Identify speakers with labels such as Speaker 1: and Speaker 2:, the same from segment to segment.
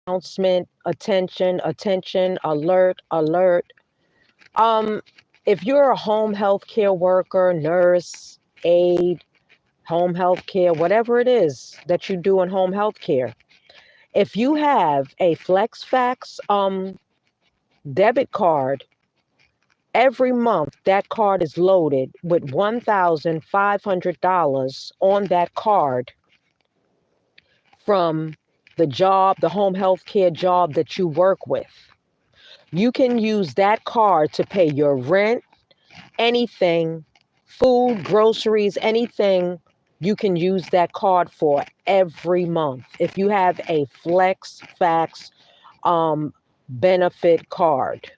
Speaker 1: announcement, attention, attention, alert, alert. Um, if you're a home health care worker, nurse, aide, home health care, whatever it is that you do in home health care, if you have a Flexfacts debit card, every month that card is loaded with $1,500 on that card from the home health care job that you work with. You can use that card to pay your rent, anything, food, groceries, anything. You can use that card for every month. If you have a FlexFacts benefit card,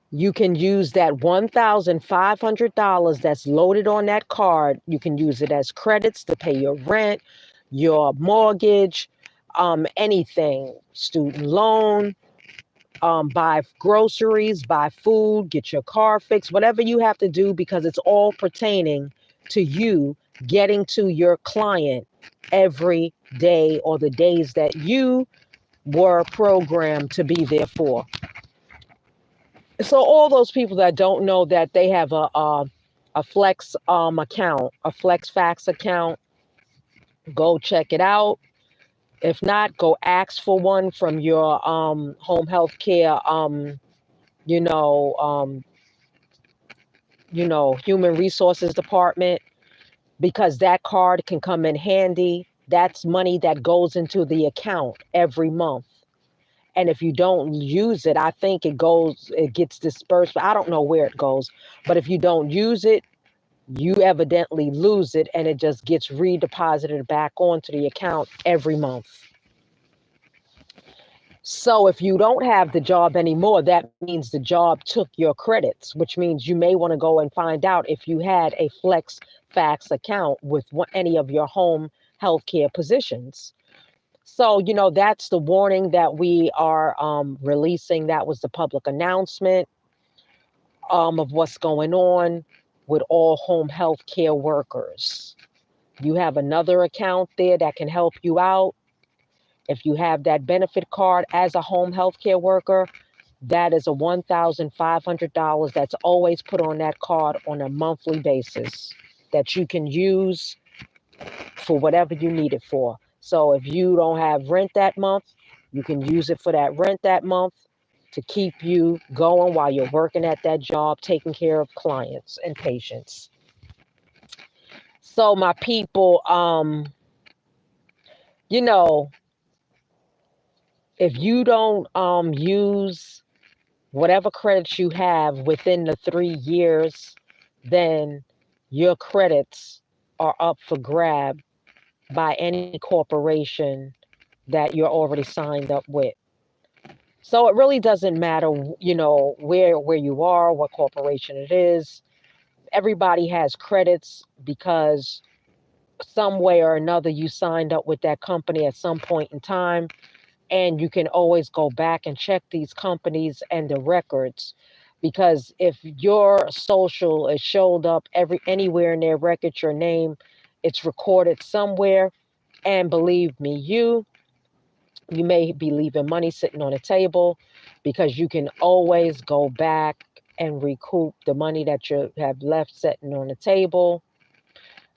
Speaker 1: you can use that $1,500 that's loaded on that card. You can use it as credits to pay your rent, your mortgage, anything, student loan, buy groceries, buy food, get your car fixed, whatever you have to do, because it's all pertaining to you getting to your client every day or the days that you were programmed to be there for. So all those people that don't know that they have a Flex account, a Flex Fax account, go check it out. If not, go ask for one from your home health care you know um human resources department, because that card can come in handy. That's money that goes into the account every month. And if you don't use it, I think it gets dispersed. I don't know where it goes, but if you don't use it, you evidently lose it and it just gets redeposited back onto the account every month. So if you don't have the job anymore, that means the job took your credits, which means you may want to go and find out if you had a Flex Fax account with any of your home healthcare positions. So, that's the warning that we are releasing. That was the public announcement of what's going on with all home health care workers. You have another account there that can help you out. If you have that benefit card as a home health care worker, that is a $1,500 that's always put on that card on a monthly basis that you can use for whatever you need it for. So if you don't have rent that month, you can use it for that rent that month to keep you going while you're working at that job, taking care of clients and patients. So my people, you know, if you don't use whatever credits you have within the 3 years, then your credits are up for grab by any corporation that you're already signed up with. So it really doesn't matter, where you are, what corporation it is. Everybody has credits because some way or another you signed up with that company at some point in time, and you can always go back and check these companies and the records, because if your social is showed up anywhere in their records, your name, it's recorded somewhere. And believe me, you may be leaving money sitting on a table, because you can always go back and recoup the money that you have left sitting on the table,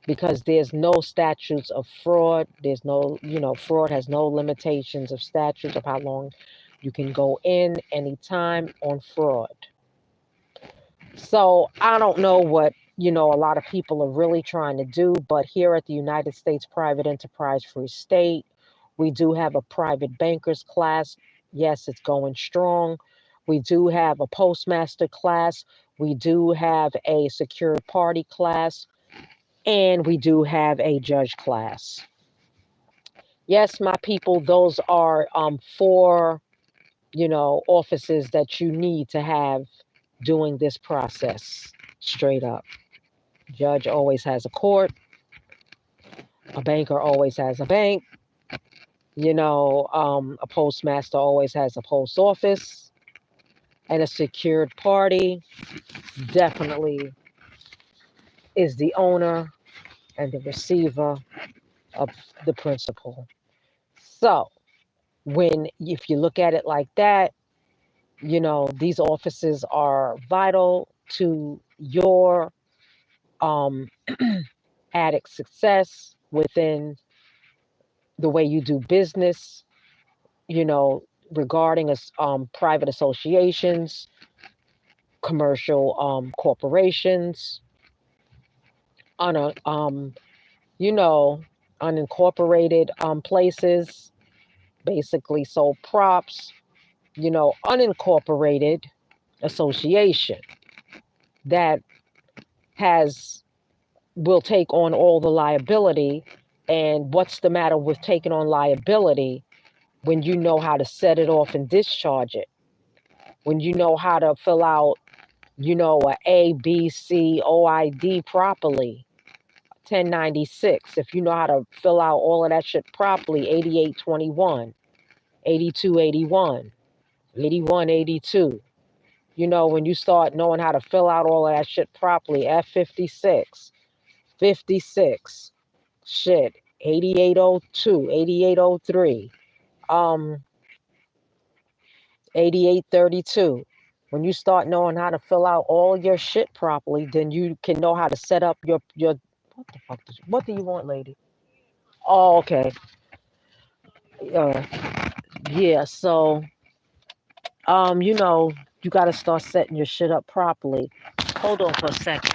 Speaker 1: because there's no statutes of fraud. There's no, fraud has no limitations of statutes of how long you can go in anytime on fraud. So I don't know what, a lot of people are really trying to do, but here at the United States Private Enterprise Free State, we do have a private bankers class. Yes, it's going strong. We do have a postmaster class. We do have a secured party class. And we do have a judge class. Yes, my people, those are four, offices that you need to have doing this process straight up. Judge always has a court. A banker always has a bank. A postmaster always has a post office. And a secured party definitely is the owner and the receiver of the principal. So When, if you look at it like that, these offices are vital to your um, added success within the way you do business, you know, regarding us private associations, commercial corporations, on a you know, unincorporated places, basically sole props, unincorporated association that has will take on all the liability. And what's the matter with taking on liability when you know how to set it off and discharge it? When you know how to fill out, a B C OID properly, 1096. If you know how to fill out all of that shit properly, 8821, 8281, 8182. When you start knowing how to fill out all of that shit properly, F56, 56, shit, 8802, 8803, 8832. When you start knowing how to fill out all your shit properly, then you can know how to set up your what the fuck what do you want, lady? Oh, okay. Uh, yeah, so you gotta start setting your shit up properly. Hold on for a second.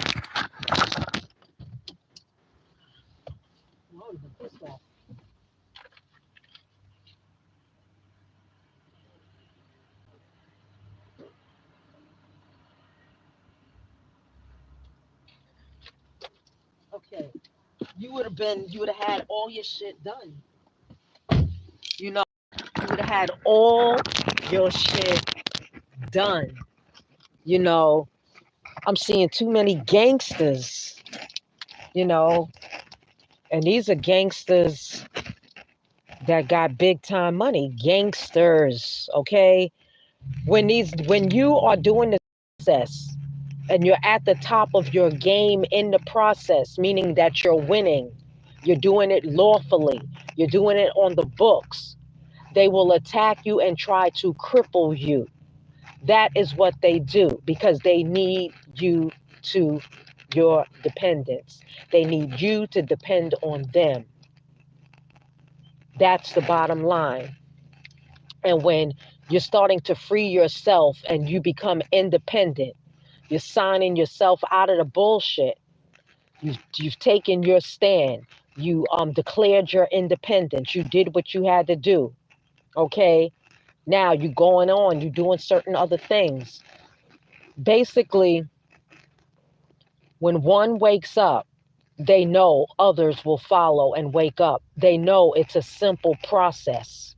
Speaker 1: Okay. You would have had all your shit done. You know, you would have had all your shit done. You know, I'm seeing too many gangsters, you know, and these are gangsters that got big time money. Gangsters, okay? When you are doing the process and you're at the top of your game in the process, meaning that you're winning, you're doing it lawfully, you're doing it on the books, they will attack you and try to cripple you. That is what they do because they need you to your dependence. They need you to depend on them. That's the bottom line. And when you're starting to free yourself and you become independent, you're signing yourself out of the bullshit. You've taken your stand. You declared your independence. You did what you had to do. Okay. Now you're going on. You're doing certain other things. Basically, when one wakes up, they know others will follow and wake up. They know it's a simple process.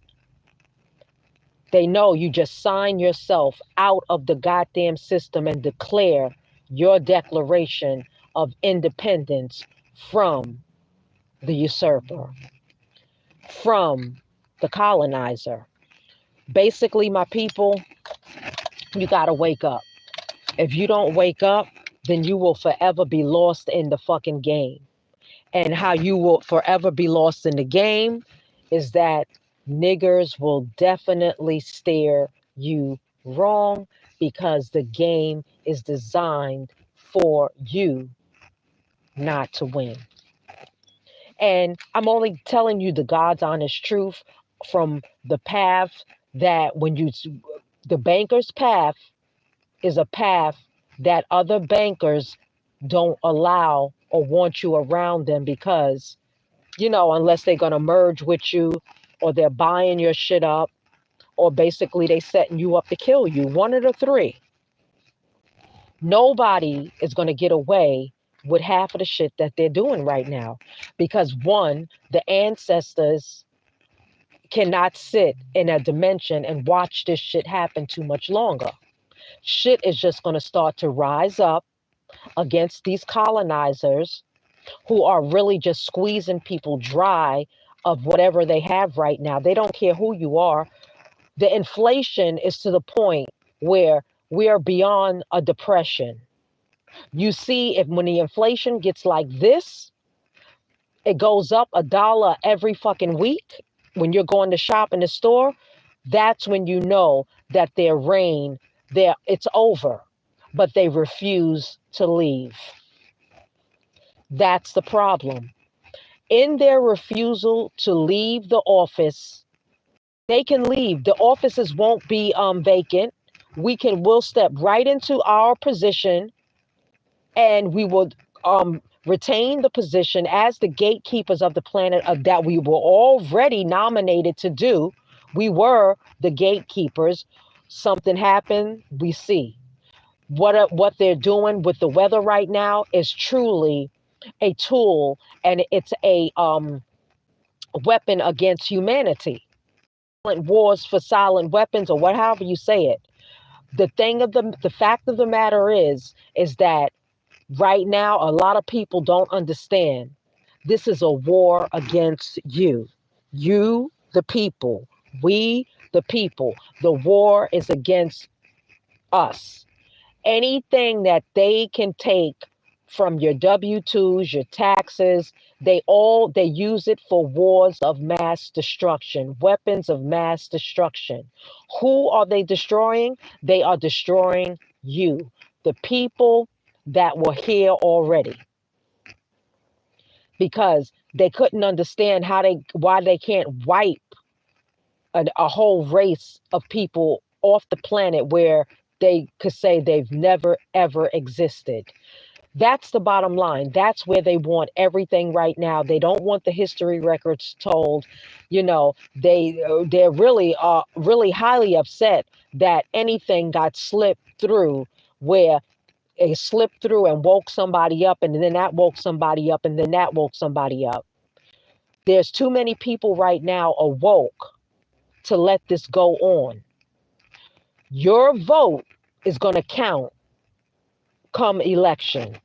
Speaker 1: They know you just sign yourself out of the goddamn system and declare your declaration of independence from the usurper, from the colonizer. Basically, my people, you got to wake up. If you don't wake up, then you will forever be lost in the fucking game. And how you will forever be lost in the game is that niggers will definitely steer you wrong because the game is designed for you not to win. And I'm only telling you the God's honest truth from the path that the banker's path is a path that other bankers don't allow or want you around them because unless they're going to merge with you or they're buying your shit up or basically they setting you up to kill you. One of the three. Nobody is going to get away with half of the shit that they're doing right now because one, the ancestors cannot sit in a dimension and watch this shit happen too much longer. Shit is just going to start to rise up against these colonizers who are really just squeezing people dry of whatever they have right now. They don't care who you are. The inflation is to the point where we are beyond a depression. You see, if when the inflation gets like this, it goes up $1 every fucking week. when you're going to shop in the store, that's when you know that their reign, it's over, but they refuse to leave. That's the problem. In their refusal to leave the office, they can leave. The offices won't be vacant. We'll step right into our position, and we will retain the position as the gatekeepers of the planet that we were already nominated to do. We were the gatekeepers. Something happened, we see. What they're doing with the weather right now is truly a tool, and it's a weapon against humanity. Wars for silent weapons, or however you say it. The fact of the matter is that right now, a lot of people don't understand. This is a war against you. You, the people. We, the people. The war is against us. Anything that they can take from your W-2s, your taxes, they use it for wars of mass destruction, weapons of mass destruction. Who are they destroying? They are destroying you, the people that were here already, because they couldn't understand why they can't wipe a whole race of people off the planet where they could say they've never ever existed. That's the bottom line. That's where they want everything right now. They don't want the history records told. You know, they're really highly upset that anything got slipped through, where it slipped through and woke somebody up, and then that woke somebody up, and then that woke somebody up. There's too many people right now awoke to let this go on. Your vote is going to count come election.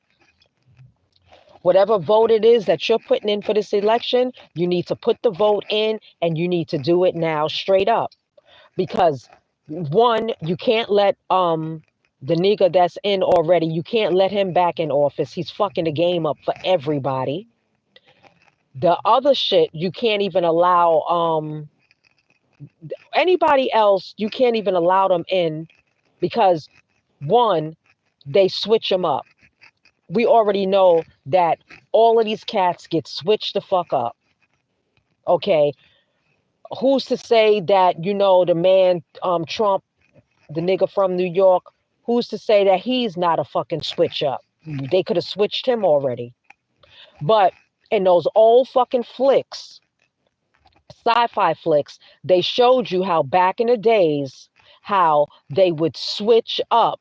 Speaker 1: Whatever vote it is that you're putting in for this election, you need to put the vote in, and you need to do it now straight up. Because one, you can't let the nigga that's in already, you can't let him back in office. He's fucking the game up for everybody. The other shit, you can't even allow anybody else, you can't even allow them in, because one, they switch them up. We already know that all of these cats get switched the fuck up. Okay. Who's to say that, the man, Trump, the nigga from New York, who's to say that he's not a fucking switch up? They could have switched him already. But in those old fucking flicks, sci-fi flicks, they showed you how back in the days, how they would switch up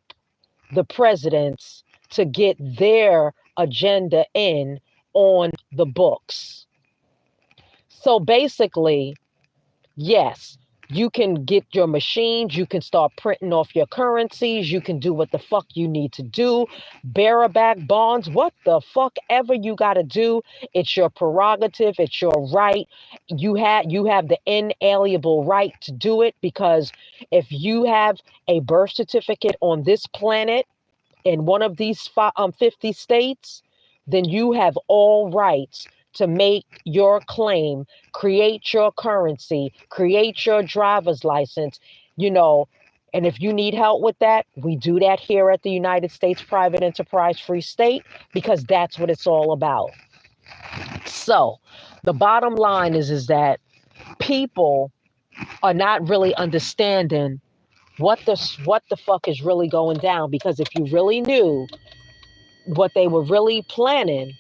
Speaker 1: the presidents to get their agenda in on the books. So basically, yes, you can get your machines, you can start printing off your currencies, you can do what the fuck you need to do, back bonds, what the fuck ever you got to do. It's your prerogative, it's your right. You have the inalienable right to do it, because if you have a birth certificate on this planet in one of these 50 states, then you have all rights to make your claim, create your currency, create your driver's license, and if you need help with that, we do that here at the United States Private Enterprise Free State, because that's what it's all about. So the bottom line is that people are not really understanding what the fuck is really going down, because if you really knew what they were really planning,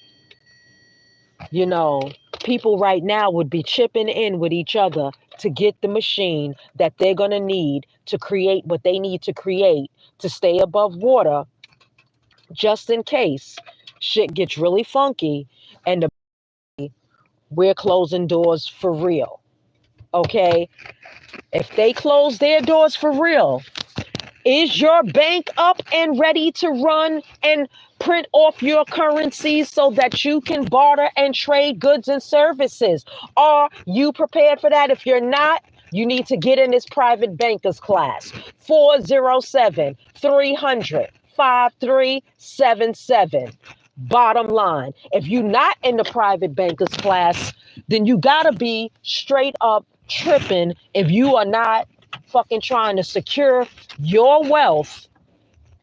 Speaker 1: people right now would be chipping in with each other to get the machine that they're going to need to create what they need to create to stay above water, just in case shit gets really funky and we're closing doors for real. Okay? If they close their doors for real, is your bank up and ready to run and print off your currencies so that you can barter and trade goods and services? Are you prepared for that? If you're not, you need to get in this private bankers class. 407-300-5377. Bottom line, if you're not in the private bankers class, then you got to be straight up tripping if you are not fucking trying to secure your wealth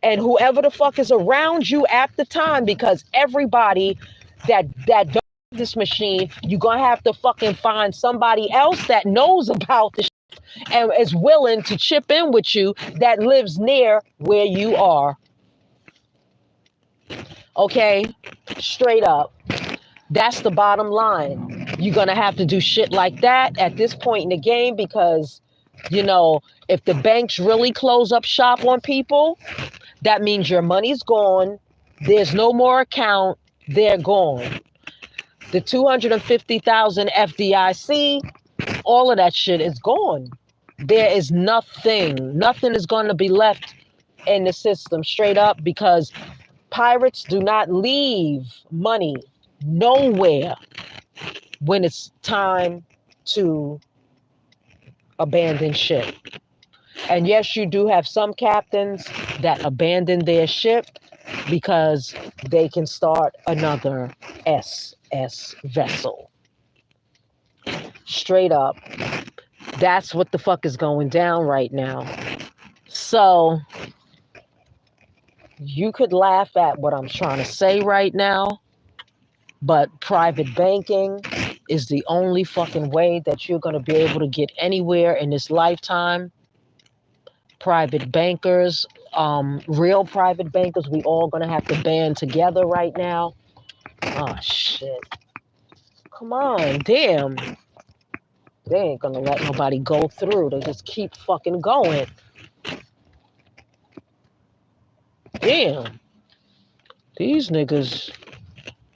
Speaker 1: and whoever the fuck is around you at the time, because everybody that does this machine, you're gonna have to fucking find somebody else that knows about the and is willing to chip in with you that lives near where you are. Okay? Straight up. That's the bottom line. You're going to have to do shit like that at this point in the game because, you know, if the banks really close up shop on people, that means your money's gone. There's no more account. They're gone. The 250,000 FDIC, all of that shit is gone. There is nothing. Nothing is going to be left in the system straight up because pirates do not leave money nowhere when it's time to abandon ship. And yes, you do have some captains that abandon their ship because they can start another SS vessel. Straight up. That's what the fuck is going down right now. So you could laugh at what I'm trying to say right now, but private banking is the only fucking way that you're going to be able to get anywhere in this lifetime. Private bankers, real private bankers, we all going to have to band together right now. Oh, shit. Come on, damn. They ain't going to let nobody go through. They just keep fucking going. Damn. These niggas,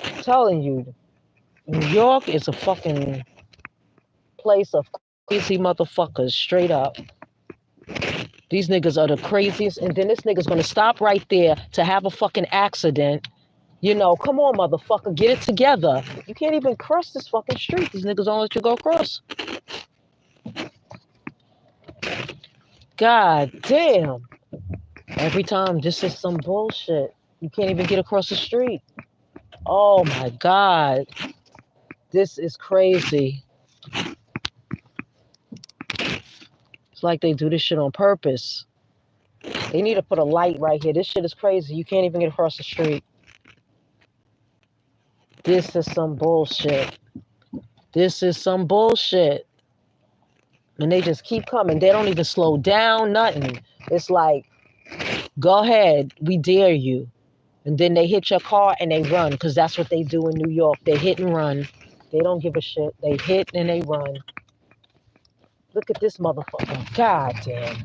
Speaker 1: I'm telling you, New York is a fucking place of crazy motherfuckers, straight up. These niggas are the craziest. And then this nigga's gonna stop right there to have a fucking accident. You know, come on, motherfucker, get it together. You can't even cross this fucking street. These niggas don't let you go across. God damn. Every time, this is some bullshit. You can't even get across the street. Oh my God. This is crazy. It's like they do this shit on purpose. They need to put a light right here. This shit is crazy. You can't even get across the street. This is some bullshit. This is some bullshit. And they just keep coming. They don't even slow down, nothing. It's like, go ahead, we dare you. And then they hit your car and they run, because that's what they do in New York. They hit and run. They don't give a shit. They hit and they run. Look at this motherfucker. God damn.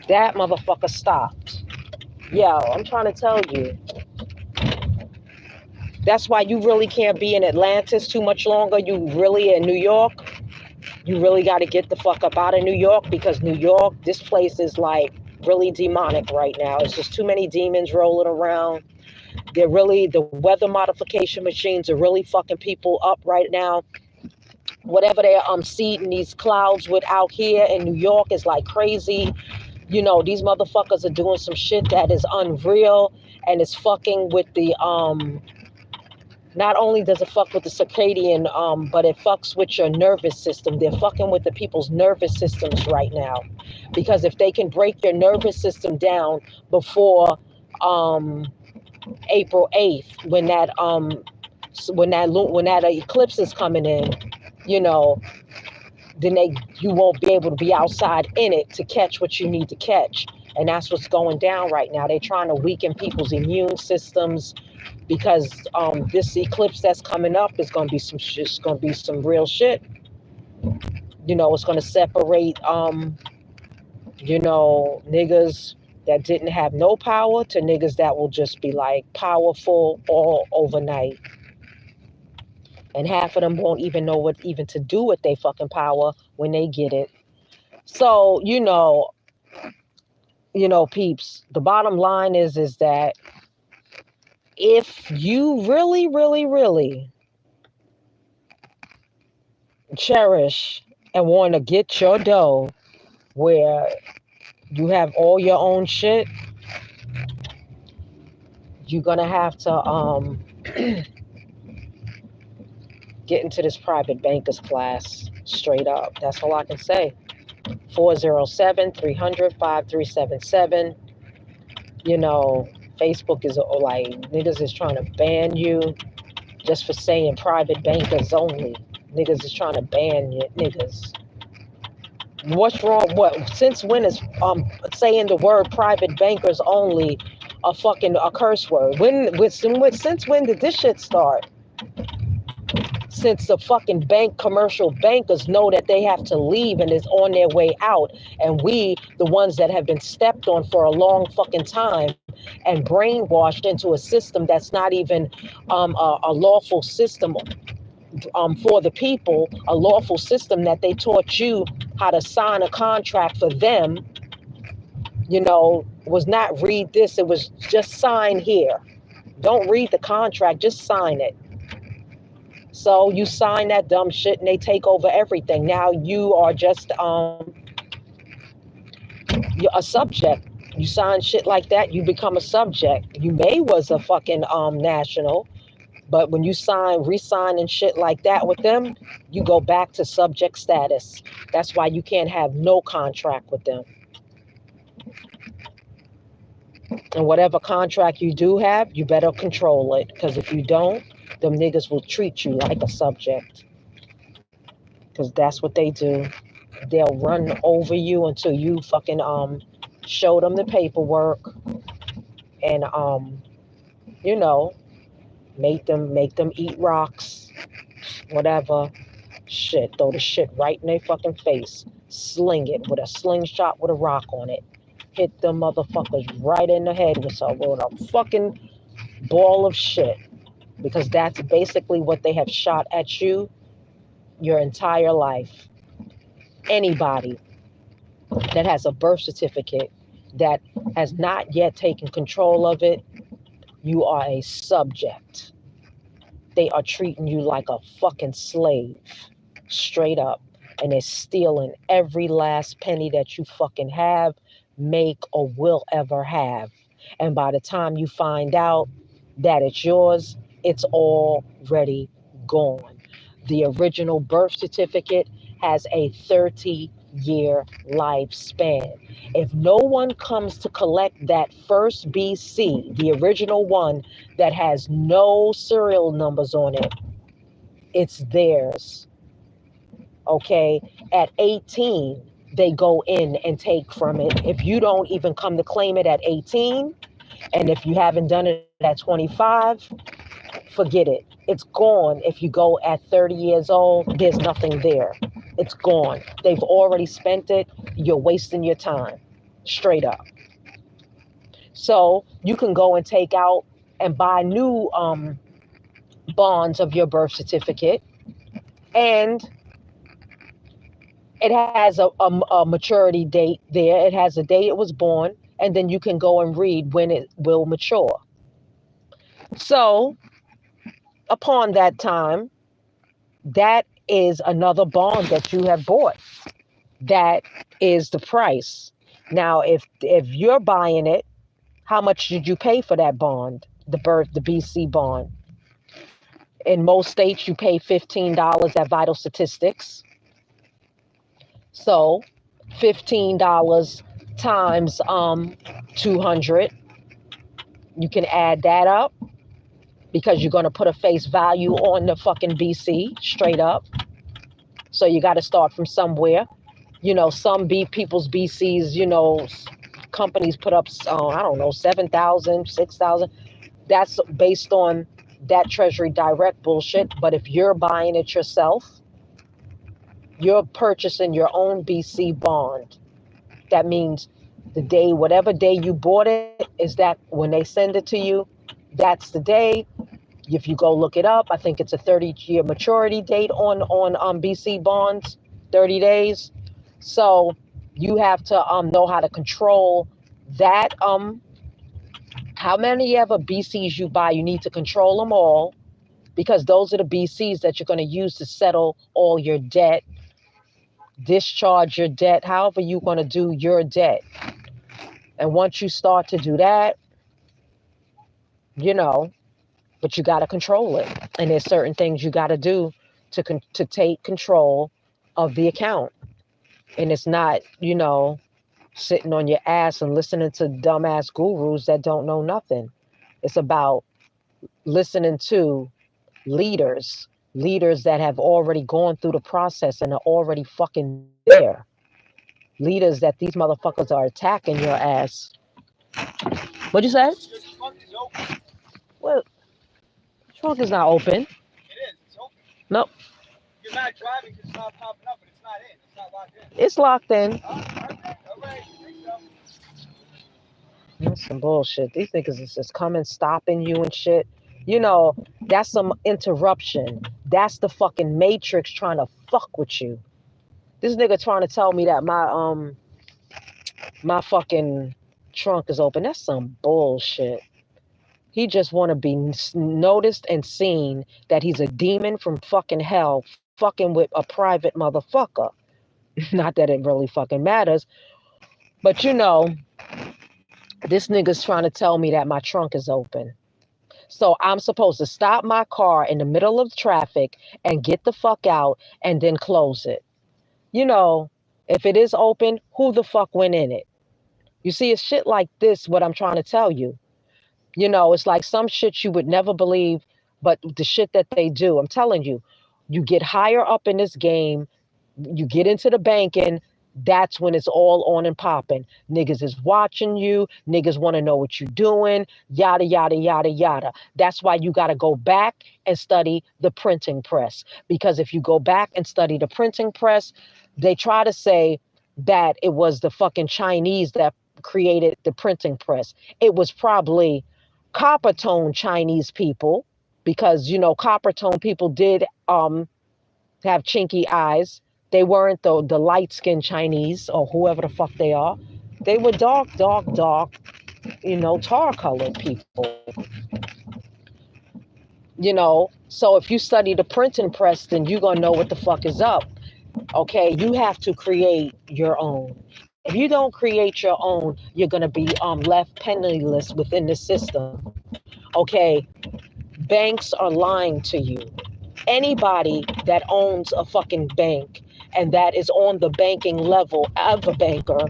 Speaker 1: That motherfucker stopped. Yo, I'm trying to tell you. That's why you really can't be in Atlantis too much longer. You really in New York. You really got to get the fuck up out of New York, because New York, this place is like really demonic right now. It's just too many demons rolling around. They're really, the weather modification machines are really fucking people up right now. Whatever they're seeding these clouds with out here in New York is like crazy. You know, these motherfuckers are doing some shit that is unreal, and it's fucking with the not only does it fuck with the circadian, but it fucks with your nervous system. They're fucking with the people's nervous systems right now. Because if they can break your nervous system down before April 8th, when that eclipse is coming in, you know, then you won't be able to be outside in it to catch what you need to catch. And that's what's going down right now. They're trying to weaken people's immune systems, because this eclipse that's coming up is going to be some real shit. You know, it's going to separate you know, niggas that didn't have no power to niggas that will just be like powerful all overnight. And half of them won't even know what even to do with their fucking power when they get it. So, you know, peeps, the bottom line is that if you really, really, really cherish and want to get your dough where you have all your own shit, you're gonna have to Get into this private bankers class straight up. That's all I can say. 407-300-5377. You know, Facebook is like, niggas is trying to ban you just for saying private bankers only. Niggas is trying to ban you, niggas. What's wrong? What? Since when is saying the word private bankers only a curse word? Since when did this shit start? Since the fucking commercial bankers know that they have to leave and is on their way out, and we, the ones that have been stepped on for a long fucking time and brainwashed into a system that's not even a lawful system for the people, a lawful system that they taught you how to sign a contract for them, was not read this, it was just sign here. Don't read the contract, just sign it. So you sign that dumb shit and they take over everything. Now you are just you're a subject. You sign shit like that, you become a subject. You may was a fucking national, but when you resign and shit like that with them, you go back to subject status. That's why you can't have no contract with them. And whatever contract you do have, you better control it. Because if you don't, them niggas will treat you like a subject. Because that's what they do. They'll run over you until you fucking show them the paperwork and you know make them eat rocks, whatever. Shit, throw the shit right in their fucking face. Sling it with a slingshot with a rock on it. Hit them motherfuckers right in the head with a fucking ball of shit. Because that's basically what they have shot at you your entire life. Anybody that has a birth certificate that has not yet taken control of it, you are a subject. They are treating you like a fucking slave, straight up. And they're stealing every last penny that you fucking have, make, or will ever have. And by the time you find out that it's yours, it's already gone. The original birth certificate has a 30-year lifespan. If no one comes to collect that first BC, the original one that has no serial numbers on it, it's theirs. Okay, at 18, they go in and take from it. If you don't even come to claim it at 18, and if you haven't done it at 25, forget it. It's gone. If you go at 30 years old, there's nothing there. It's gone. They've already spent it. You're wasting your time. Straight up. So you can go and take out and buy new bonds of your birth certificate, and it has a maturity date there. It has a date it was born, and then you can go and read when it will mature. So upon that time, that is another bond that you have bought. That is the price. Now, if you're buying it, how much did you pay for that bond? The BC bond. In most states, you pay $15 at Vital Statistics. So $15 times 200, you can add that up because you're going to put a face value on the fucking BC straight up. So you got to start from somewhere. Some people's BCs, companies put up, I don't know, 7,000, 6,000. That's based on that Treasury Direct bullshit. But if you're buying it yourself, you're purchasing your own BC bond. That means whatever day you bought it, is that when they send it to you, that's the day. If you go look it up, I think it's a 30-year maturity date on BC bonds, 30 days. So you have to know how to control that. How many ever BCs you buy, you need to control them all, because those are the BCs that you're going to use to settle all your debt, discharge your debt, however you're going to do your debt. And once you start to do that, but you got to control it. And there's certain things you got to do to take control of the account. And it's not, sitting on your ass and listening to dumbass gurus that don't know nothing. It's about listening to leaders that have already gone through the process and are already fucking there. Leaders that these motherfuckers are attacking your ass. What'd you say?
Speaker 2: Your trunk is open.
Speaker 1: Well, trunk is not open.
Speaker 2: It is. It's open.
Speaker 1: Nope.
Speaker 2: You're not driving because it's not popping up, but it's not in. It's not locked in.
Speaker 1: It's locked in.
Speaker 2: Okay. All right. Think so.
Speaker 1: That's some bullshit. These niggas is just coming, stopping you and shit. That's some interruption. That's the fucking matrix trying to fuck with you. This nigga trying to tell me that my fucking trunk is open. That's some bullshit. He just want to be noticed and seen that he's a demon from fucking hell, fucking with a private motherfucker. Not that it really fucking matters, but this nigga's trying to tell me that my trunk is open. So I'm supposed to stop my car in the middle of traffic and get the fuck out and then close it. If it is open, who the fuck went in it? You see, it's shit like this, what I'm trying to tell you. It's like some shit you would never believe, but the shit that they do, I'm telling you, you get higher up in this game, you get into the banking, that's when it's all on and popping. Niggas is watching you, niggas want to know what you're doing, yada, yada, yada, yada. That's why you got to go back and study the printing press. Because if you go back and study the printing press, they try to say that it was the fucking Chinese that created the printing press. It was probably copper tone Chinese people, because copper tone people did have chinky eyes. They weren't the light skinned Chinese or whoever the fuck they are. They were dark, tar colored people. So if you study the printing press, then you're gonna know what the fuck is up. Okay, you have to create your own. If you don't create your own, you're gonna be left penniless within the system. Okay, banks are lying to you. Anybody that owns a fucking bank and that is on the banking level of a banker,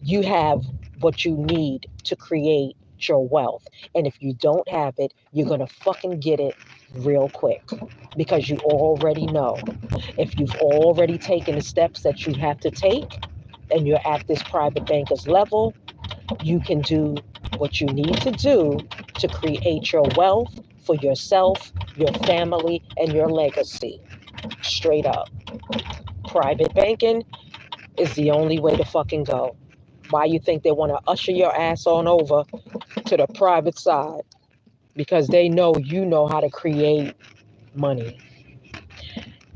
Speaker 1: you have what you need to create your wealth. And if you don't have it, you're going to fucking get it real quick, because you already know. If you've already taken the steps that you have to take and you're at this private banker's level, you can do what you need to do to create your wealth for yourself, your family, and your legacy. Straight up. Private banking is the only way to fucking go. Why you think they want to usher your ass on over to the private side? Because they know you know how to create money.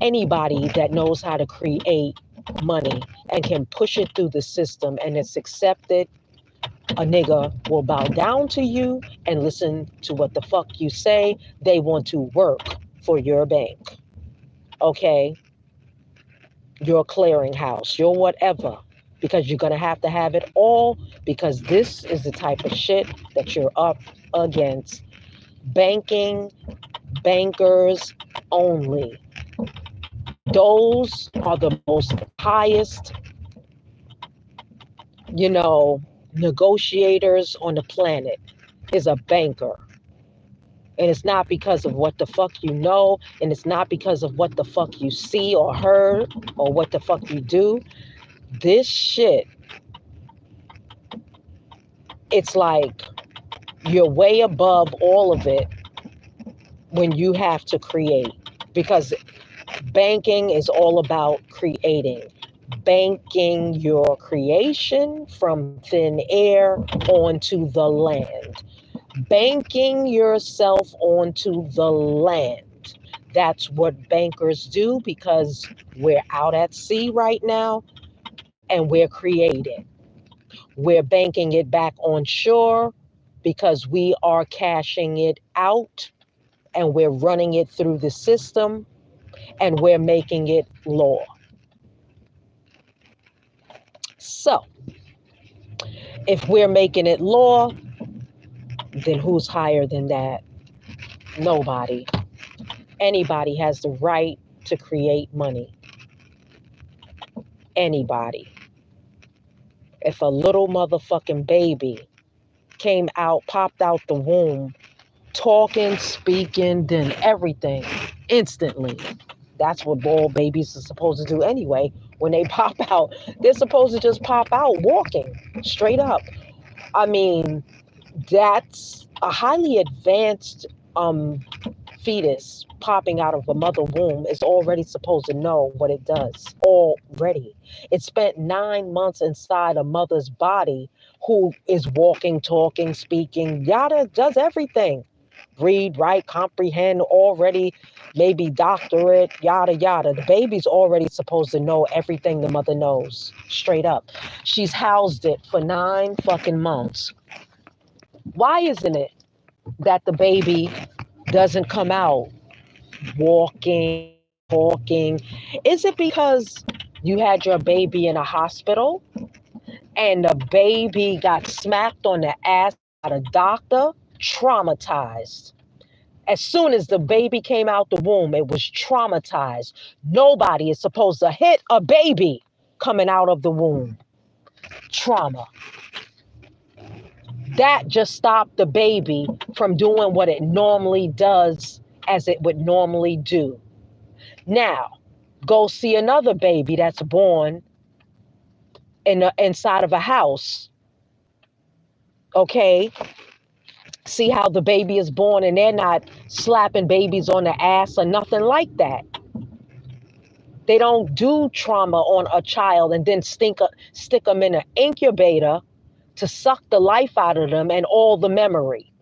Speaker 1: Anybody that knows how to create money and can push it through the system and it's accepted, a nigga will bow down to you and listen to what the fuck you say. They want to work for your bank. Okay? Your clearinghouse, your whatever. Because you're going to have it all, because this is the type of shit that you're up against. Banking, bankers only. Those are the most highest, negotiators on the planet, is a banker. And it's not because of what the fuck you know, and it's not because of what the fuck you see or heard or what the fuck you do. This shit, it's like you're way above all of it when you have to create. Because banking is all about creating. Banking your creation from thin air onto the land. Banking yourself onto the land. That's what bankers do, because we're out at sea right now and we're creating. We're banking it back on shore because we are cashing it out and we're running it through the system and we're making it law. So, if we're making it law, then who's higher than that? Nobody. Anybody has the right to create money. Anybody. If a little motherfucking baby came out, popped out the womb, talking, speaking, then everything instantly. That's what all babies are supposed to do anyway. When they pop out, they're supposed to just pop out walking straight up. I mean, that's a highly advanced fetus popping out of a mother womb is already supposed to know what it does already. It spent 9 months inside a mother's body who is walking, talking, speaking, yada, does everything. Read, write, comprehend, already, maybe doctorate, yada, yada. The baby's already supposed to know everything the mother knows, straight up. She's housed it for 9 fucking months. Why isn't it that the baby doesn't come out walking, talking? Is it because you had your baby in a hospital and the baby got smacked on the ass by the doctor? Traumatized. As soon as the baby came out the womb, it was traumatized. Nobody is supposed to hit a baby coming out of the womb. Trauma. That just stopped the baby from doing what it normally does as it would normally do. Now, go see another baby that's born inside of a house. Okay? See how the baby is born and they're not slapping babies on the ass or nothing like that. They don't do trauma on a child and then stick them in an incubator to suck the life out of them and all the memory.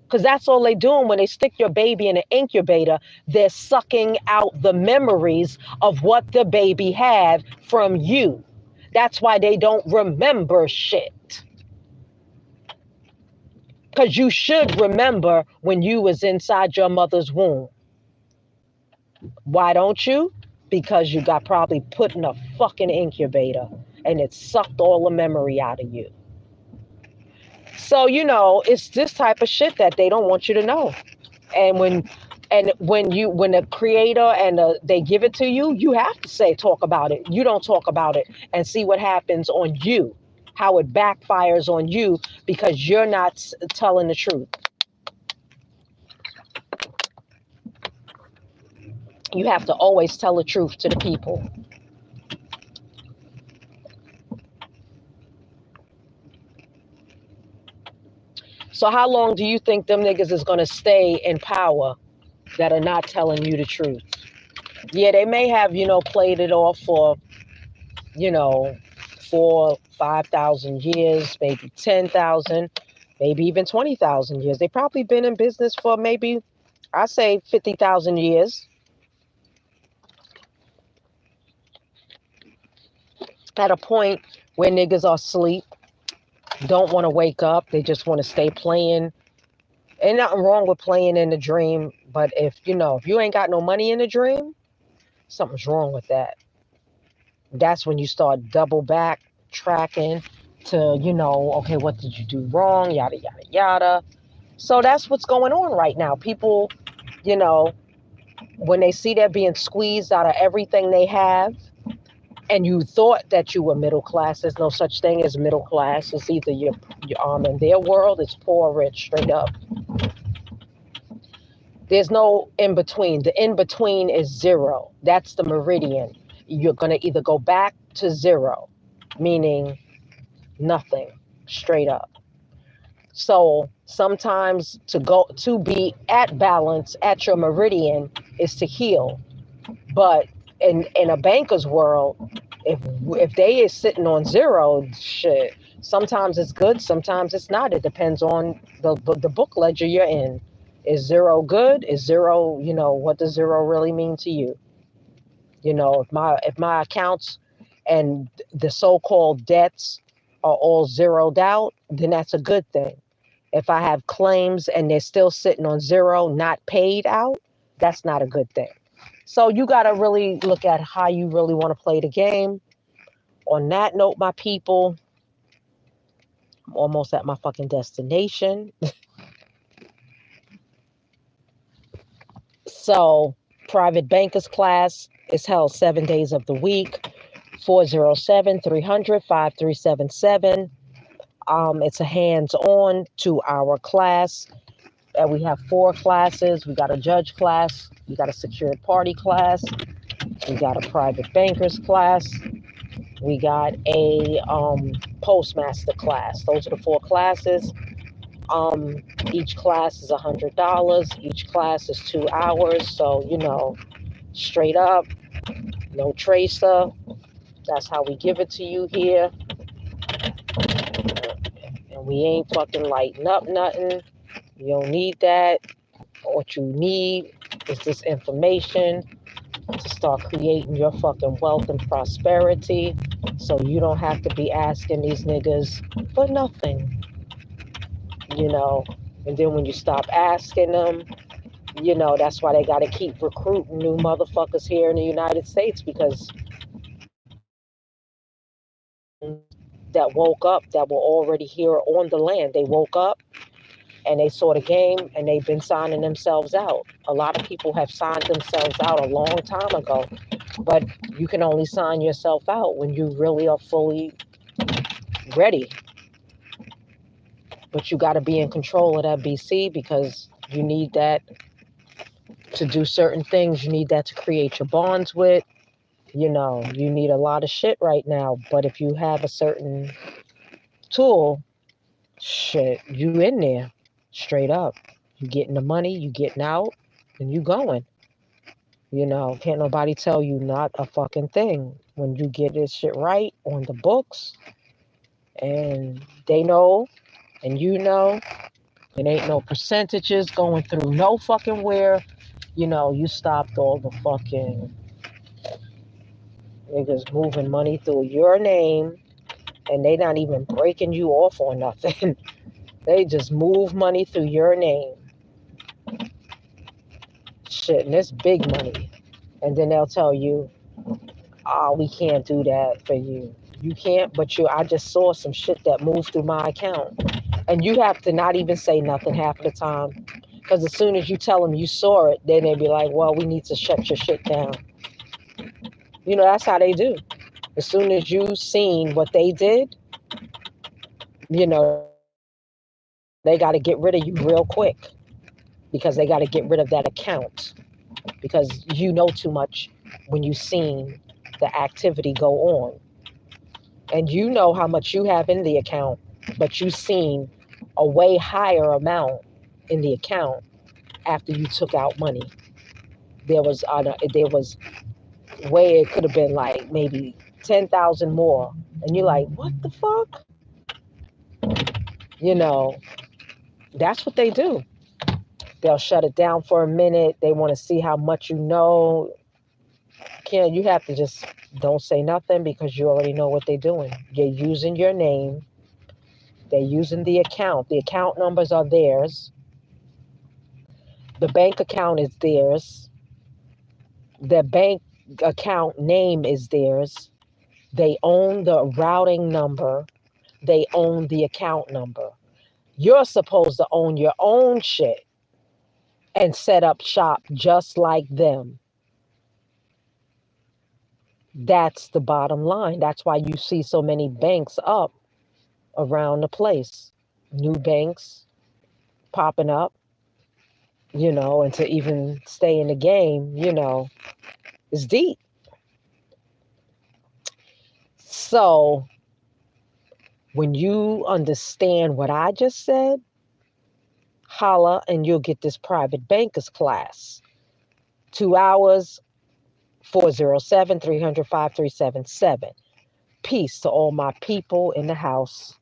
Speaker 1: Because that's all they're doing when they stick your baby in an incubator. They're sucking out the memories of what the baby had from you. That's why they don't remember shit. Because you should remember when you was inside your mother's womb. Why don't you? Because you got probably put in a fucking incubator and it sucked all the memory out of you. So, it's this type of shit that they don't want you to know. And when the creator and they give it to you, you have to talk about it. You don't talk about it and see what happens on you, how it backfires on you because you're not telling the truth. You have to always tell the truth to the people. So how long do you think them niggas is gonna stay in power that are not telling you the truth? Yeah, they may have, played it off for, you know, 5,000 years, maybe 10,000, maybe even 20,000 years. They probably been in business for maybe, I say 50,000 years. At a point where niggas are asleep, don't want to wake up, they just want to stay playing. Ain't nothing wrong with playing in the dream, but if you ain't got no money in the dream, something's wrong with that. That's when you start double back tracking to, okay, what did you do wrong? Yada, yada, yada. So that's what's going on right now. People, you know, when they see they're being squeezed out of everything they have, and you thought that you were middle class, there's no such thing as middle class. It's either you're in their world, it's poor or rich, straight up. There's no in between. The in between is zero. That's the meridian. You're going to either go back to zero, meaning nothing, straight up. So sometimes to be at balance at your meridian is to heal. But in a banker's world, if they is sitting on zero, shit, sometimes it's good, sometimes it's not. It depends on the book ledger you're in. Is zero good? Is zero, what does zero really mean to you? If my accounts and the so-called debts are all zeroed out, then that's a good thing. If I have claims and they're still sitting on zero, not paid out, that's not a good thing. So you got to really look at how you really want to play the game. On that note, my people, I'm almost at my fucking destination. So, private bankers class is held 7 days of the week. 407-300-5377. It's a hands-on 2-hour class. And we have 4 classes. We got a judge class, we got a secured party class, we got a private bankers class, we got a postmaster class. Those are the 4 classes. Um, each class is $100. Each class is 2 hours. So, straight up, no tracer. That's how we give it to you here. And we ain't fucking lighting up nothing. You don't need that. What you need is this information to start creating your fucking wealth and prosperity, so you don't have to be asking these niggas for nothing, you know. And then when you stop asking them, that's why they got to keep recruiting new motherfuckers here in the United States, because that woke up, that were already here on the land. They woke up and they saw the game and they've been signing themselves out. A lot of people have signed themselves out a long time ago, but you can only sign yourself out when you really are fully ready. But you got to be in control of that BC, because you need that to do certain things. You need that to create your bonds with. You need a lot of shit right now. But if you have a certain tool, shit, you in there straight up. You getting the money, you getting out, and you going. Can't nobody tell you not a fucking thing when you get this shit right on the books, and they know, and it ain't no percentages going through no fucking where. You stopped all the fucking niggas moving money through your name, and they not even breaking you off or nothing. They just move money through your name. Shit, and it's big money. And then they'll tell you, oh, we can't do that for you. You can't, but I just saw some shit that moved through my account. And you have to not even say nothing half of the time. Because as soon as you tell them you saw it, then they be like, well, we need to shut your shit down. That's how they do. As soon as you seen what they did, they got to get rid of you real quick, because they got to get rid of that account, because you know too much when you seen the activity go on. And you know how much you have in the account, but you seen a way higher amount in the account after you took out money. There was way, it could have been like maybe 10,000 more, and you're like, what the fuck? You know, that's what they do. They'll shut it down for a minute. They want to see how much you know. You have to just don't say nothing, because you already know what they're doing. They're using your name. They're using the account. The account numbers are theirs. The bank account is theirs. The bank account name is theirs. They own the routing number. They own the account number. You're supposed to own your own shit and set up shop just like them. That's the bottom line. That's why you see so many banks up around the place. New banks popping up, and to even stay in the game, is deep. So when you understand what I just said, holla and you'll get this private bankers class. 2 hours, 407-300-5377. Peace to all my people in the house.